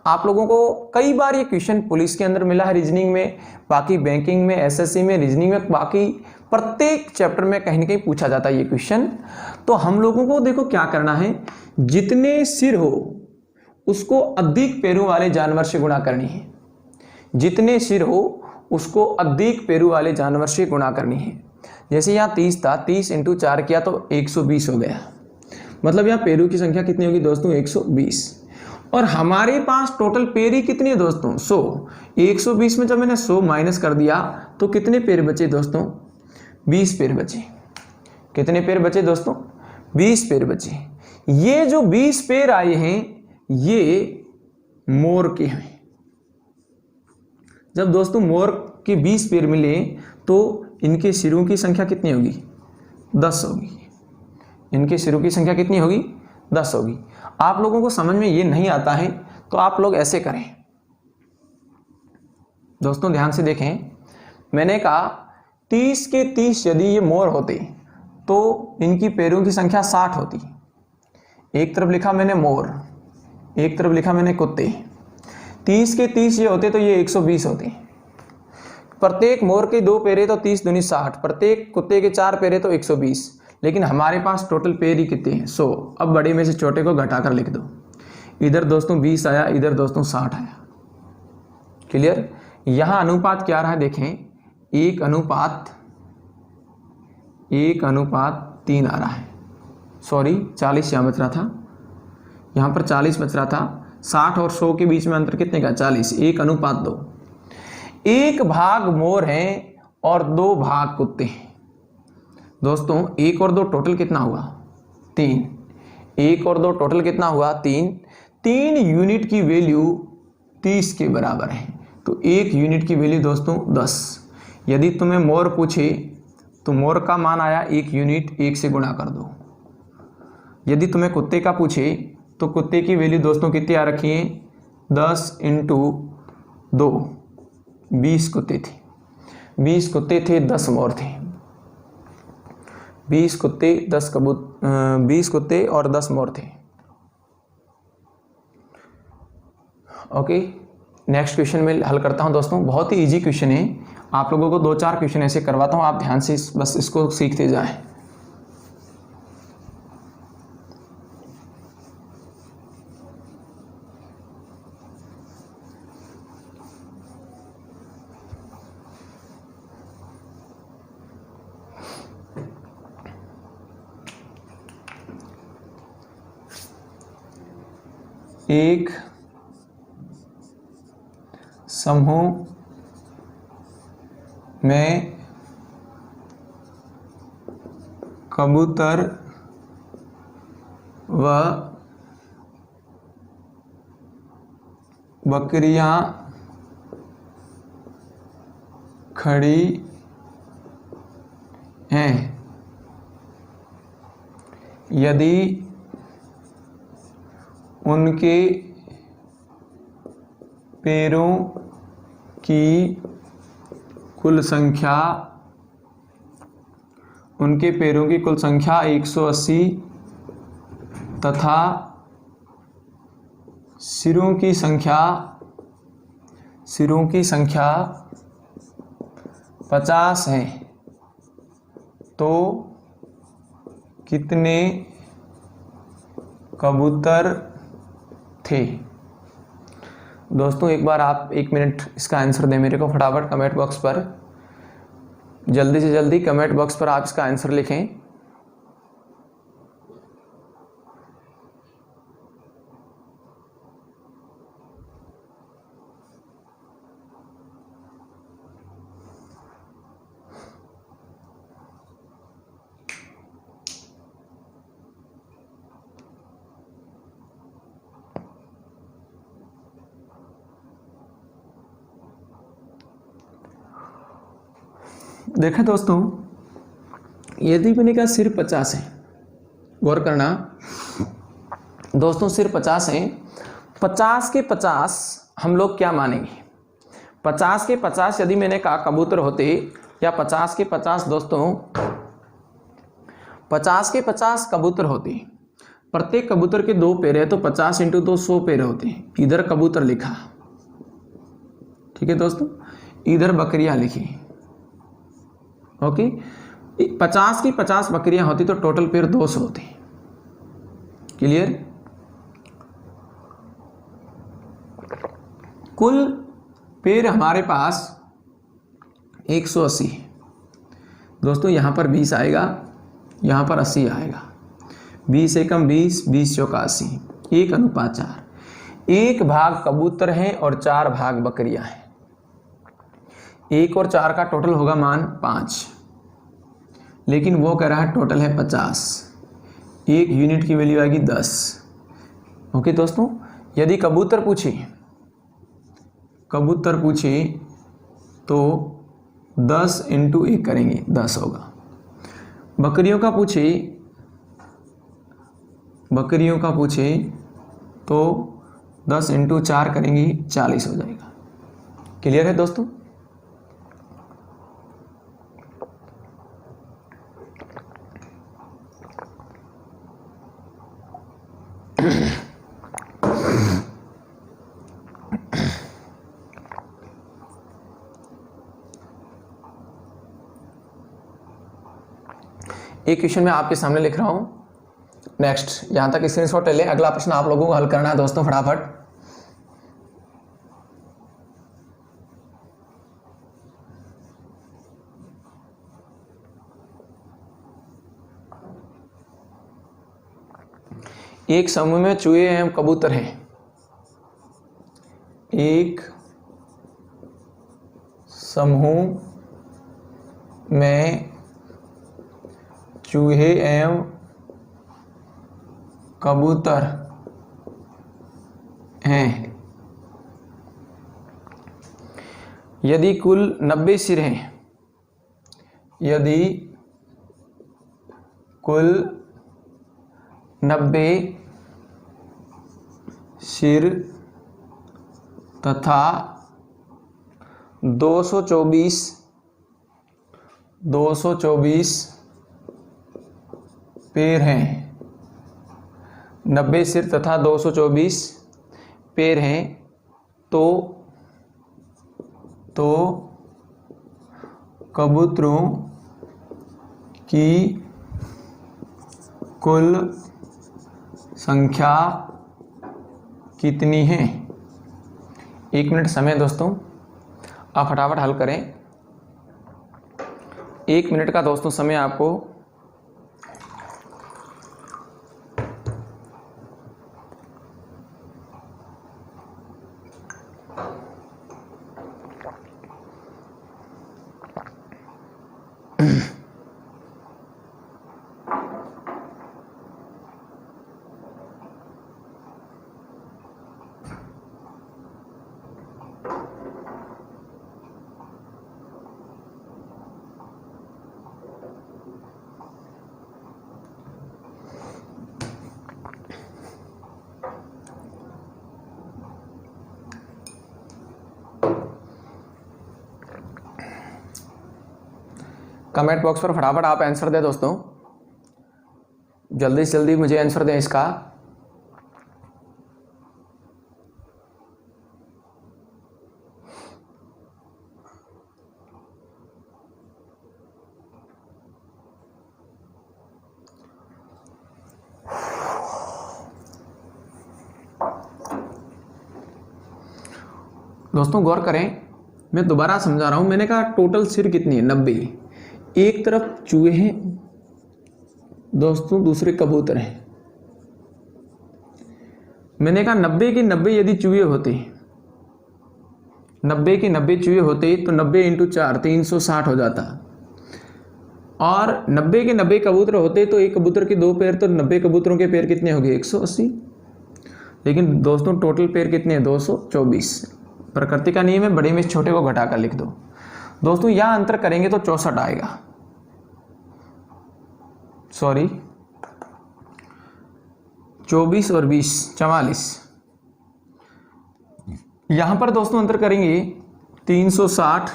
आप लोगों को कई बार ये क्वेश्चन पुलिस के अंदर मिला है रीजनिंग में, बाकी बैंकिंग में, एसएससी में, रीजनिंग में, बाकी प्रत्येक चैप्टर में कहीं ना कहीं पूछा जाता है ये क्वेश्चन। तो हम लोगों को देखो क्या करना है, जितने सिर हो उसको अधिक पैरों वाले जानवर से गुणा करनी है, जितने सिर हो उसको अधिक पैरों वाले जानवर से गुणा करनी है। जैसे यहाँ 30 था, 30 × 4 किया तो 120 हो गया, मतलब यहाँ पैरों की संख्या कितनी होगी दोस्तों 120। और हमारे पास टोटल पैर ही कितनी है दोस्तों 100। 120 में जब मैंने 100 माइनस कर दिया तो कितने पैर बचे दोस्तों 20 पैर बचे। कितने पैर बचे दोस्तों 20 पैर बचे। ये जो 20 पैर आए हैं ये मोर के हैं। जब दोस्तों मोर के 20 पैर मिले तो इनके सिरों की संख्या कितनी होगी 10 होगी। इनके सिरों की संख्या कितनी होगी 10 होगी। आप लोगों को समझ में ये नहीं आता है तो आप लोग ऐसे करें दोस्तों, ध्यान से देखें। मैंने कहा 30 के 30 यदि ये मोर होते तो इनकी पैरों की संख्या 60 होती। एक तरफ लिखा मैंने मोर, एक तरफ लिखा मैंने कुत्ते। 30 के 30 ये होते तो ये 120 होते। प्रत्येक मोर के 2 पैरे तो 30 दूनी 60, प्रत्येक कुत्ते के 4 पैरे तो 120। लेकिन हमारे पास टोटल पैर ही कितने हैं 100। अब बड़े में से छोटे को घटाकर लिख दो। इधर दोस्तों 20 आया, इधर दोस्तों 60 आया। क्लियर। यहाँ अनुपात क्या रहा है देखें, 1:3 आ रहा है। सॉरी 40 यहाँ बच रहा था, यहाँ पर 40 बच रहा था। 60 और 100 के बीच में अंतर कितने का 40। 1:2। 1 भाग मोर है और 2 भाग कुत्ते हैं। दोस्तों 1 और 2 टोटल कितना हुआ 3। 1 और 2 टोटल कितना हुआ 3। 3 यूनिट की वैल्यू 30 के बराबर है, तो 1 यूनिट की वैल्यू दोस्तों 10। यदि तुम्हें मोर पूछे तो मोर का मान आया 1 यूनिट, 1 से गुणा कर दो। यदि तुम्हें कुत्ते का पूछे तो कुत्ते की वैल्यू दोस्तों कितनी आ रखी है 10 × 2, 20 कुत्ते थे। 20 कुत्ते थे, 10 मोर थे। 20 कुत्ते 20 कुत्ते और 10 मोर थे। ओके, नेक्स्ट क्वेश्चन में हल करता हूं दोस्तों। बहुत ही इजी क्वेश्चन है, आप लोगों को 2-4 क्वेश्चन ऐसे करवाता हूं, आप ध्यान से बस इसको सीखते जाएं। एक समूह में कबूतर व बकरियां खड़ी हैं। यदि उनके पैरों की कुल संख्या उनके पैरों की कुल संख्या 180 तथा सिरों की संख्या 50 है, तो कितने कबूतर थे? दोस्तों एक बार आप 1 मिनट इसका आंसर दें मेरे को फटाफट कमेंट बॉक्स पर, जल्दी से जल्दी कमेंट बॉक्स पर आप इसका आंसर लिखें। देखें दोस्तों, यदि मैंने कहा सिर 50 है, गौर करना दोस्तों, सिर 50 है, 50 के 50 हम लोग क्या मानेंगे? 50 के 50 यदि मैंने कहा कबूतर होते, या 50 के 50 दोस्तों 50 के 50 कबूतर होते, प्रत्येक कबूतर के 2 पैर है, तो 50 × 2 100 पैर होते हैं। इधर कबूतर लिखा, ठीक है दोस्तों, इधर बकरियां लिखी, ओके। 50 की 50 बकरियां होती तो टोटल पैर 200 होते। क्लियर? कुल पैर हमारे पास 180 है दोस्तों, यहां पर 20 आएगा, यहां पर 80 आएगा, 20 एकम 20, 20 चौका 80, 1:4। 1 भाग कबूतर हैं और 4 भाग बकरियां हैं। 1 और 4 का टोटल होगा मान 5, लेकिन वो कह रहा है टोटल है 50। 1 यूनिट की वैल्यू आएगी 10। ओके दोस्तों, यदि कबूतर पूछे तो 10 × 1 करेंगे, 10 होगा। बकरियों का पूछे तो 10 × 4 करेंगे, 40 हो जाएगा। क्लियर है दोस्तों? एक क्वेश्चन मैं आपके सामने लिख रहा हूं, नेक्स्ट यहां तक स्क्रीनशॉट ले लें। अगला प्रश्न आप लोगों को हल करना है दोस्तों फटाफट। एक समूह में चूहे एवं कबूतर हैं। एक समूह में चूहे एवं कबूतर हैं। यदि कुल 90 सिर हैं, यदि कुल 90 सिर तथा 224 पैर हैं, 90 सिर तथा 224 पैर हैं, तो कबूतरों की कुल संख्या कितनी है? 1 मिनट समय दोस्तों, आप फटाफट हल करें। 1 मिनट का दोस्तों समय आपको। कमेंट बॉक्स पर फटाफट आप आंसर दें दोस्तों, जल्दी से जल्दी मुझे आंसर दें इसका। दोस्तों गौर करें, मैं दोबारा समझा रहा हूं। मैंने कहा टोटल सिर कितनी है, 90। एक तरफ चूहे हैं दोस्तों, दूसरे कबूतर हैं। मैंने कहा 90 के 90 यदि चूहे होते, 90 के 90 चूहे होते तो 90 × 4 360 हो जाता। और 90 के 90 कबूतर होते तो एक कबूतर के 2 पैर, तो 90 कबूतरों के पैर कितने हो गए, 180। लेकिन दोस्तों टोटल पैर कितने हैं, 224। प्रकृति का नियम है, बड़े में छोटे को घटाकर लिख दो। दोस्तों यहां अंतर करेंगे तो 64 आएगा, सॉरी 24 और 20 44। यहां पर दोस्तों अंतर करेंगे 360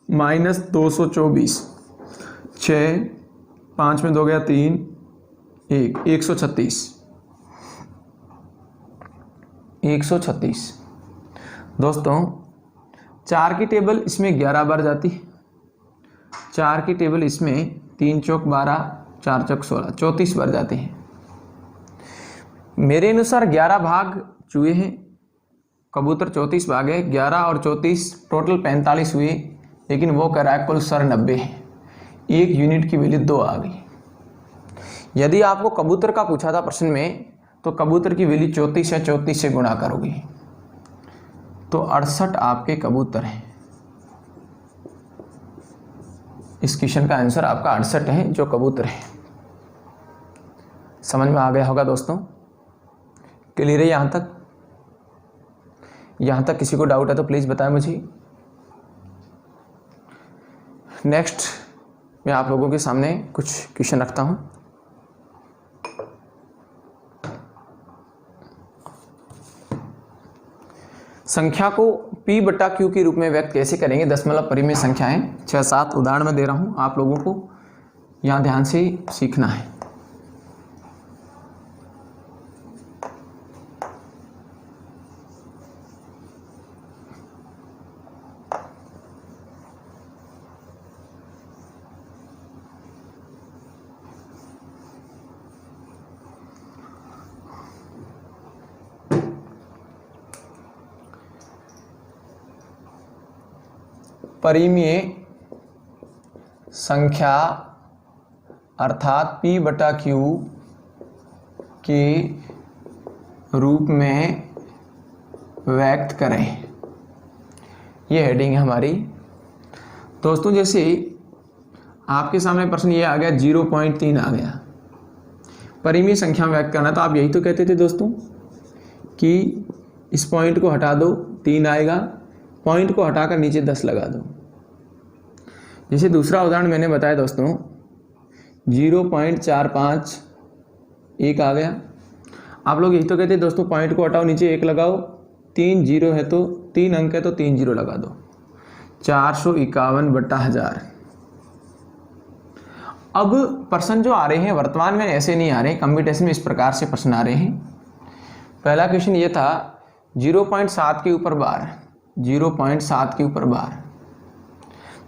माइनस 224, 6 5 में 2 गया 3 1 136 136। दोस्तों 4 की टेबल इसमें 11 बार जाती है, 4 की टेबल इसमें 3 चौक 12 4 चौक 16 34 बार जाते हैं। मेरे अनुसार 11 भाग चूहे हैं, कबूतर 34 भाग है, 11 और 34 टोटल 45 हुए। लेकिन वो कह रहा है कुल सर 90 है, 1 यूनिट की वैल्यू 2 आ गई। यदि आपको कबूतर का पूछा था प्रश्न में तो कबूतर की वैल्यू 34 है, 34 से गुणा करोगे तो 68 आपके कबूतर हैं। इस क्वेश्चन का आंसर आपका 68 है जो कबूतर है। समझ में आ गया होगा दोस्तों, क्लियर है यहाँ तक? यहाँ तक किसी को डाउट है तो प्लीज़ बताएं मुझे। नेक्स्ट मैं आप लोगों के सामने कुछ क्वेश्चन रखता हूँ। संख्या को P/Q के रूप में व्यक्त कैसे करेंगे? दशमलव परिमेय संख्याएं 6-7 उदाहरण में दे रहा हूं, आप लोगों को यहां ध्यान से सीखना है। परिमेय संख्या अर्थात P/Q के रूप में व्यक्त करें, ये हेडिंग है हमारी। दोस्तों जैसे आपके सामने प्रश्न ये आ गया 0.3 आ गया, परिमेय संख्या व्यक्त करना, तो आप यही तो कहते थे दोस्तों कि इस पॉइंट को हटा दो 3 आएगा, पॉइंट को हटाकर नीचे 10 लगा दो। जैसे दूसरा उदाहरण मैंने बताया दोस्तों 0.45 1 आ गया, आप लोग यही तो कहते दोस्तों पॉइंट को हटाओ नीचे 1 लगाओ, 3 0 है तो 3 अंक है तो 3 0 लगा दो, 451/1000। अब प्रश्न जो आ रहे हैं वर्तमान में ऐसे नहीं आ रहे, कंप्यूटेशन में इस प्रकार से प्रश्न आ रहे हैं। पहला क्वेश्चन ये था 0.7 के ऊपर बार, 0.7 के ऊपर बार।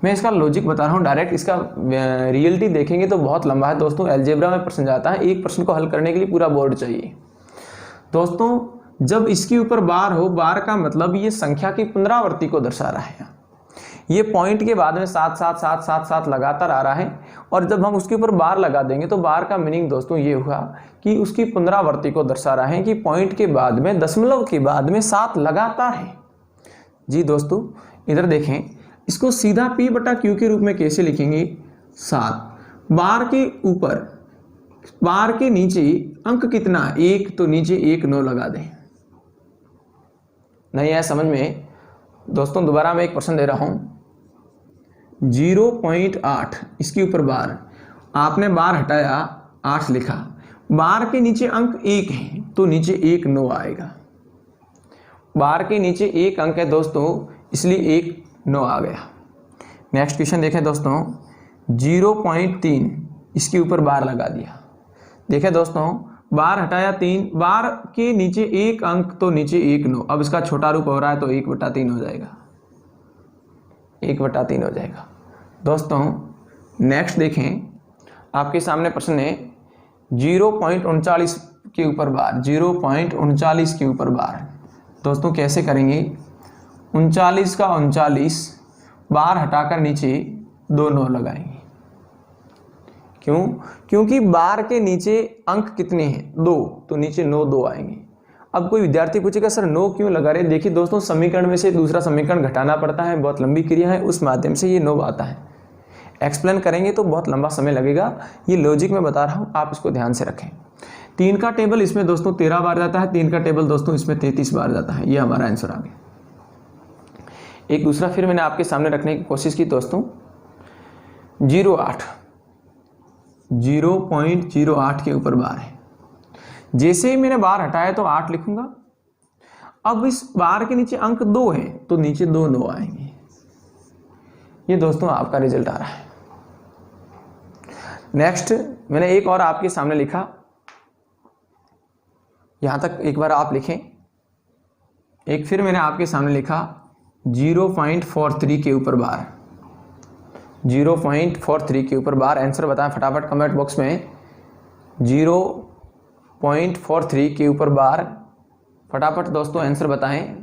मैं इसका लॉजिक बता रहा हूँ डायरेक्ट, इसका रियलिटी देखेंगे तो बहुत लंबा है दोस्तों। अलजेब्रा में प्रश्न जाता है, एक प्रश्न को हल करने के लिए पूरा बोर्ड चाहिए दोस्तों। जब इसके ऊपर बार हो, बार का मतलब ये संख्या की पुनरावृत्ति को दर्शा रहा है। ये पॉइंट के बाद में 7 7 7 7 7 लगातार आ रहा है, और जब हम उसके ऊपर बार लगा देंगे तो बार का मीनिंग दोस्तों ये हुआ कि उसकी पुनरावृत्ति को दर्शा रहा है कि पॉइंट के बाद में, दशमलव के बाद में 7 लगातार है। जी दोस्तों इधर देखें, इसको सीधा P/Q के रूप में कैसे लिखेंगे? 7 बार के ऊपर, बार के नीचे अंक कितना 1, तो नीचे 1 9 लगा दें। नहीं है समझ में दोस्तों? दोबारा मैं एक प्रश्न दे रहा हूं 0.8 इसके ऊपर बार, आपने बार हटाया 8 लिखा, बार के नीचे अंक 1 है तो नीचे 1 9 आएगा। बार के नीचे 1 अंक है दोस्तों, इसलिए 1 9 आ गया। नेक्स्ट क्वेश्चन देखें दोस्तों 0.3 इसके ऊपर बार लगा दिया। देखिए दोस्तों, बार हटाया 3, बार के नीचे एक अंक तो नीचे 1 9, अब इसका छोटा रूप हो रहा है तो 1/3 हो जाएगा, 1/3 हो जाएगा। दोस्तों नेक्स्ट देखें, आपके सामने प्रश्न है 0.39 के ऊपर बार, 0.39 के ऊपर बार। दोस्तों कैसे करेंगे, 39 का 39 बार हटाकर नीचे 2 9 लगाएंगे। क्यों? क्योंकि बार के नीचे अंक कितने हैं, 2, तो नीचे 9 2 आएंगे। अब कोई विद्यार्थी पूछेगा सर 9 क्यों लगा रहे? देखिए दोस्तों, समीकरण में से दूसरा समीकरण घटाना पड़ता है, बहुत लंबी क्रिया है, उस माध्यम से ये 9 आता है। एक्सप्लेन करेंगे तो बहुत लंबा समय लगेगा, ये लॉजिक में बता रहा हूँ, आप इसको ध्यान से रखें। 3 का टेबल इसमें दोस्तों 13 बार जाता है, 3 का टेबल दोस्तों इसमें 33 बार जाता है। ये हमारा आंसर आ गया। एक दूसरा फिर मैंने आपके सामने रखने की कोशिश की दोस्तों, 0.08 के ऊपर बार है। जैसे ही मैंने बार हटाया तो 8 लिखूंगा। अब इस बार के नीचे अंक 2 है तो नीचे 2 9 आएंगे। ये दोस्तों आपका रिजल्ट आ रहा है। नेक्स्ट मैंने एक और आपके सामने लिखा, यहां तक एक बार आप लिखें। एक फिर मैंने आपके सामने लिखा 0.43 के ऊपर बार, 0.43 के ऊपर बार। आंसर बताएं फटाफट कमेंट बॉक्स में। 0.43 के ऊपर बार, फटाफट दोस्तों आंसर बताएं।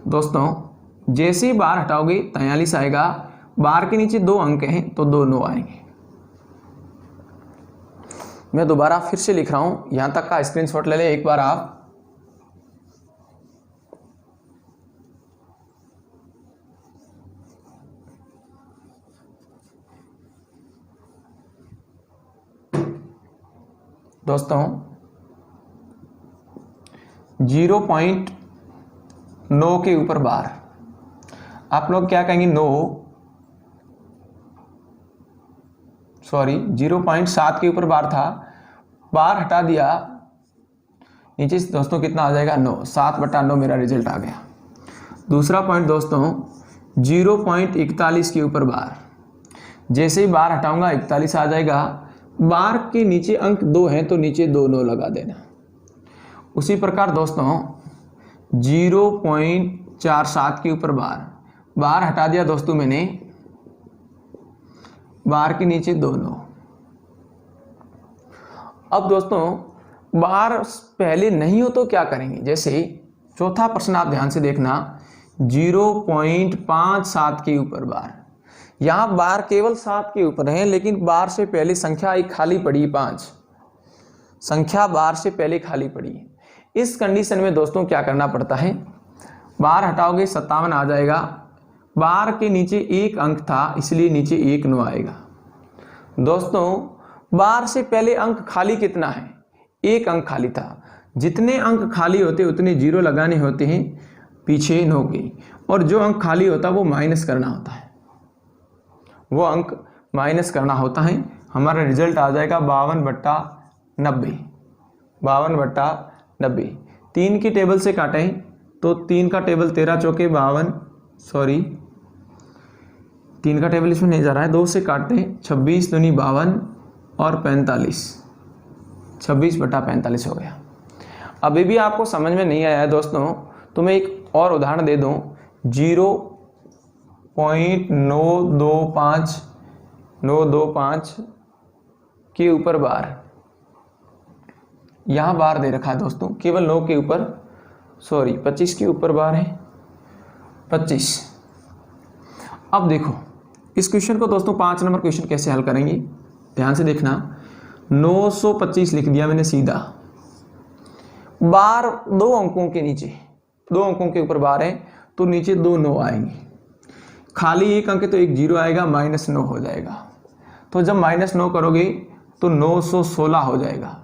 दोस्तों जैसे ही बार हटाओगे 43 आएगा, बार के नीचे 2 अंक हैं तो 2 9 आएंगे। मैं दोबारा फिर से लिख रहा हूं, यहां तक का स्क्रीनशॉट ले लें एक बार आप। दोस्तों 0.9 के ऊपर बार, आप लोग क्या कहेंगे 0.7 के ऊपर बार था, बार हटा दिया, नीचे दोस्तों कितना आ जाएगा 9, 7/9 मेरा रिजल्ट आ गया। दूसरा पॉइंट दोस्तों 0.41 के ऊपर बार, जैसे ही बार हटाऊंगा 41 आ जाएगा। बार के नीचे अंक 2 हैं तो नीचे 2 9 लगा देना। उसी प्रकार दोस्तों 0.47 के ऊपर बार, बार हटा दिया दोस्तों मैंने, बार के नीचे 2 9। अब दोस्तों बार पहले नहीं हो तो क्या करेंगे, जैसे चौथा प्रश्न आप ध्यान से देखना, 0.57 के ऊपर बार। यहां बार केवल 7 के ऊपर है, लेकिन बार से पहले संख्या एक खाली पड़ी 5, संख्या बार से पहले खाली पड़ी है। इस कंडीशन में दोस्तों क्या करना पड़ता है, बार हटाओगे 57 आ जाएगा, बार के नीचे एक अंक था इसलिए नीचे 1 9 आएगा। दोस्तों बार से पहले अंक खाली कितना है, एक अंक खाली था। जितने अंक खाली होते उतने 0 लगाने होते हैं पीछे 9 के, और जो अंक खाली होता है वो माइनस करना होता है, वो अंक माइनस करना होता है। हमारा रिजल्ट आ जाएगा 52/90, 52/90। 3 की टेबल से काटें तो 3 का टेबल 13 चौके 52, 3 का टेबल इसमें नहीं जा रहा है, 2 से काटते हैं 26 दूनी 52 और 45, 26/45 हो गया। अभी भी आपको समझ में नहीं आया है दोस्तों तो मैं एक और उदाहरण दे दूं, 0.925 के ऊपर बार, यहां बार दे रखा है दोस्तों केवल 9 के ऊपर, 25 के ऊपर बार है 25। अब देखो इस क्वेश्चन को दोस्तों 5 नंबर क्वेश्चन कैसे हल करेंगे, ध्यान से देखना। 925 लिख दिया मैंने सीधा, बार 2 अंकों के नीचे, 2 अंकों के ऊपर बार है तो नीचे 2 9 आएंगे, खाली एक अंक है तो एक 0 आएगा, -9 हो जाएगा। तो जब -9 करोगे तो 916 हो जाएगा,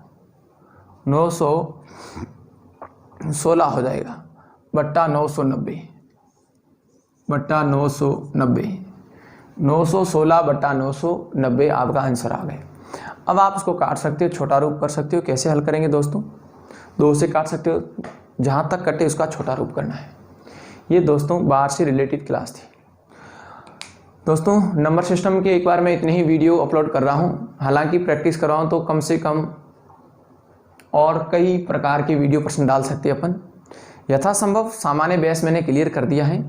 916 हो जाएगा बट्टा 990, 916/990 आपका आंसर आ गया। अब आप इसको काट सकते हो, छोटा रूप कर सकते हो। कैसे हल करेंगे दोस्तों, 2 से काट सकते हो, जहाँ तक कटे उसका छोटा रूप करना है। ये दोस्तों बाहर से रिलेटेड क्लास थी। दोस्तों नंबर सिस्टम के एक बार मैं इतने ही वीडियो अपलोड कर रहा हूँ, हालांकि प्रैक्टिस कर रहा हूँ तो कम से कम और कई प्रकार के वीडियो प्रश्न डाल सकते हैं अपन। यथासंभव सामान्य बेस मैंने क्लियर कर दिया है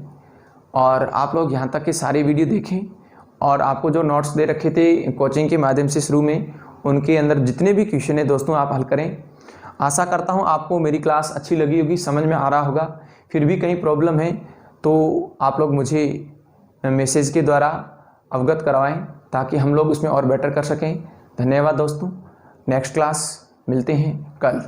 और आप लोग यहाँ तक के सारी वीडियो देखें और आपको जो नोट्स दे रखे थे कोचिंग के माध्यम से शुरू में, उनके अंदर जितने भी क्वेश्चन है दोस्तों आप हल करें। आशा करता हूँ आपको मेरी क्लास अच्छी लगी होगी, समझ में आ रहा होगा। फिर भी कहीं प्रॉब्लम है तो आप लोग मुझे मैसेज के द्वारा अवगत करवाएं ताकि हम लोग उसमें और बेटर कर सकें। धन्यवाद दोस्तों, नेक्स्ट क्लास मिलते हैं कल।